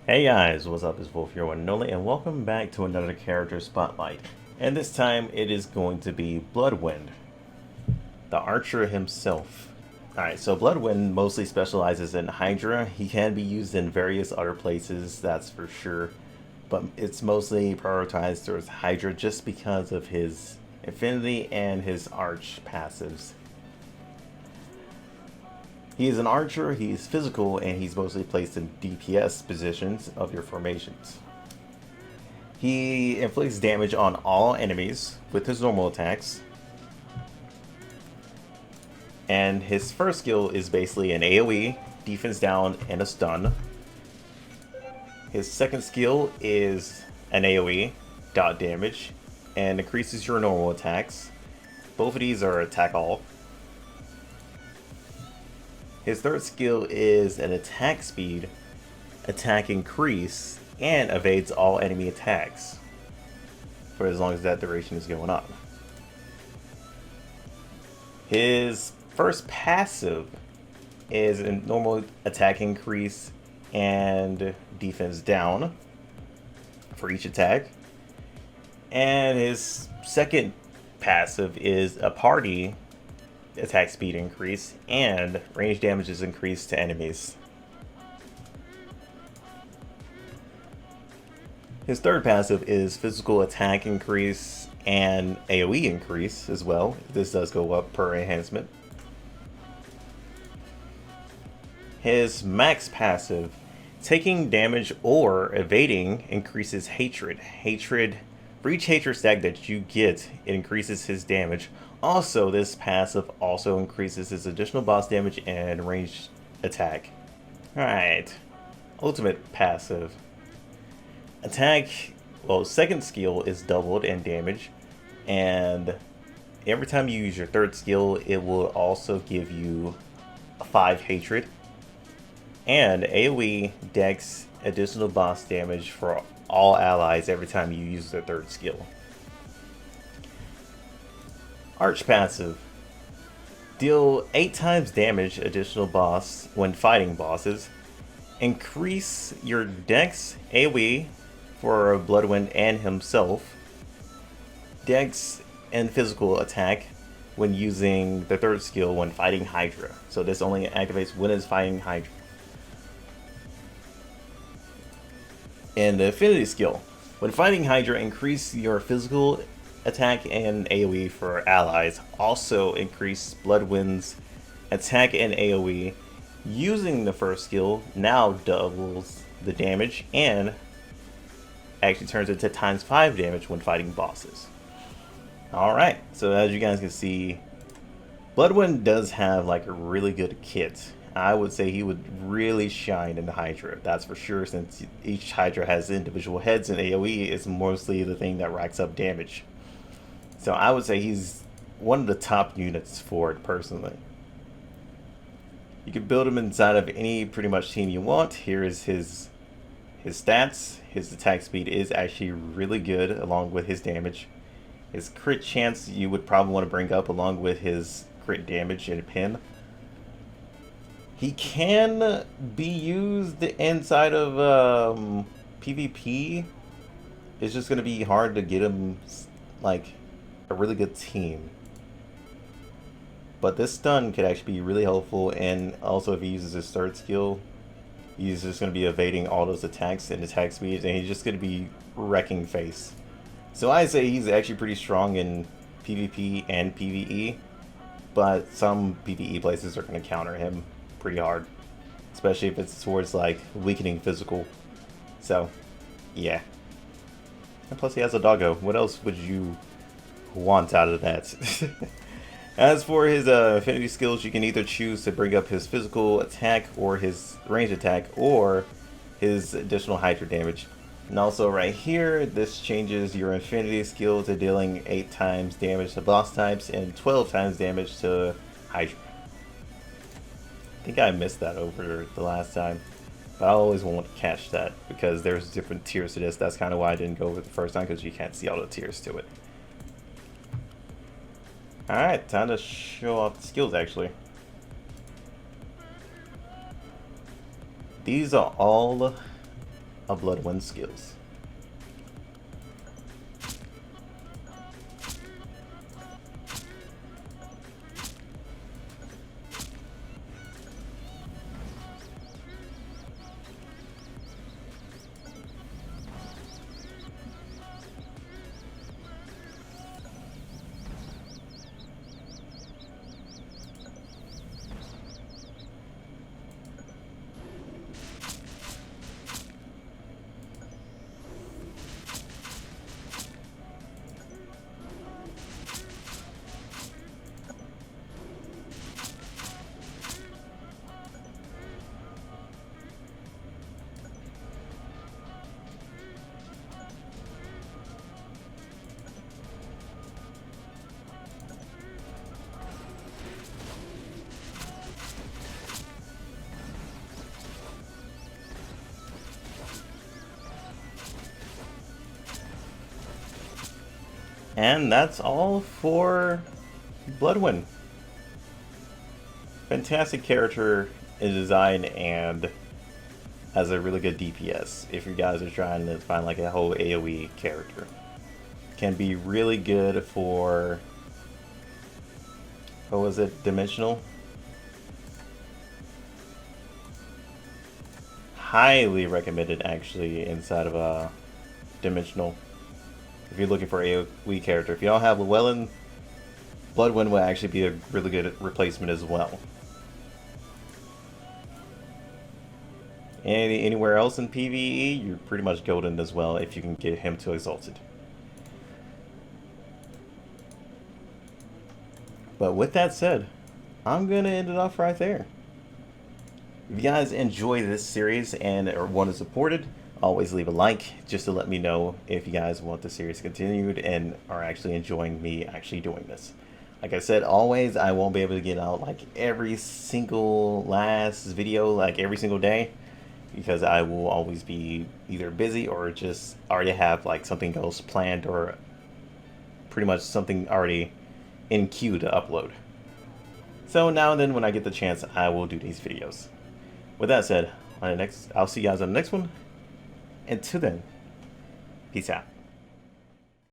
Hey guys, what's up? It's Wolf here, one and only, and welcome back to another character spotlight. And this time it is going to be Bloodwind, the archer himself. Alright, so Bloodwind mostly specializes in Hydra. He can be used in various other places, that's for sure. But it's mostly prioritized towards Hydra just because of his Affinity and his Arch passives. He is an archer, he's physical, and he's mostly placed in DPS positions of your formations. He inflicts damage on all enemies with his normal attacks. And his first skill is basically an AoE, defense down, and a stun. His second skill is an AoE, dot damage, and increases your normal attacks. Both of these are attack all. His third skill is an attack speed, attack increase, and evades all enemy attacks for as long as that duration is going on. His first passive is a normal attack increase and defense down for each attack. And his second passive is a party attack speed increase and range damage is increased to enemies. His third passive is physical attack increase and AoE increase as well. This does go up per enhancement. His max passive, taking damage or evading, increases hatred. For each hatred stack that you get, it increases his damage. Also, this passive also increases his additional boss damage and ranged attack. Alright. Ultimate passive. Attack, second skill is doubled in damage. And every time you use your third skill, it will also give you 5 hatred. And AoE dex additional boss damage for all allies every time you use their third skill. Arch passive. Deal 8 times damage additional boss when fighting bosses. Increase your dex AoE for Bloodwind and himself. Dex and physical attack when using the third skill when fighting Hydra. So this only activates when it's fighting Hydra. And the Affinity skill. When fighting Hydra, increase your physical attack and AoE for allies. Also increase Bloodwind's attack and AoE. Using the first skill now doubles the damage and actually turns it to times 5 damage when fighting bosses. Alright, so as you guys can see, Bloodwind does have like a really good kit. I would say he would really shine in the Hydra, that's for sure, since each Hydra has individual heads and AoE is mostly the thing that racks up damage. So I would say he's one of the top units for it personally. You can build him inside of any pretty much team you want. Here is his stats. His attack speed is actually really good along with his damage. His crit chance you would probably want to bring up along with his crit damage and pin. He can be used inside of PvP. It's just going to be hard to get him like a really good team. But this stun could actually be really helpful, and also if he uses his third skill, he's just going to be evading all those attacks and attack speeds, and he's just going to be wrecking face. So I say he's actually pretty strong in PvP and PvE, but some PvE places are going to counter him pretty hard, especially if it's towards like weakening physical. So yeah, and plus he has a doggo. What else would you want out of that? As for his affinity skills, you can either choose to bring up his physical attack or his range attack or his additional Hydra damage. And also right here, this changes your affinity skill to dealing 8 times damage to boss types and 12 times damage to Hydra. I think I missed that over the last time, but I always want to catch that because there's different tiers to this. That's kind of why I didn't go over it the first time, because you can't see all the tiers to it. Alright, time to show off the skills actually. These are all of Bloodwind skills. And that's all for Bloodwind. Fantastic character in design and has a really good DPS. If you guys are trying to find like a whole AoE character, can be really good for, what was it, dimensional? Highly recommended actually inside of a dimensional. If you're looking for a AoE character, if you don't have Llewellyn, Bloodwind will actually be a really good replacement as well. Anywhere else in PvE, you're pretty much golden as well if you can get him to Exalted. But with that said, I'm gonna end it off right there. If you guys enjoy this series and or want to support it, always leave a like just to let me know if you guys want the series continued and are actually enjoying me actually doing this. Like I said, always I won't be able to get out like every single last video like every single day, because I will always be either busy or just already have like something else planned or pretty much something already in queue to upload. So now and then when I get the chance, I will do these videos. With that said, I'll see you guys on the next one. Until then, peace out.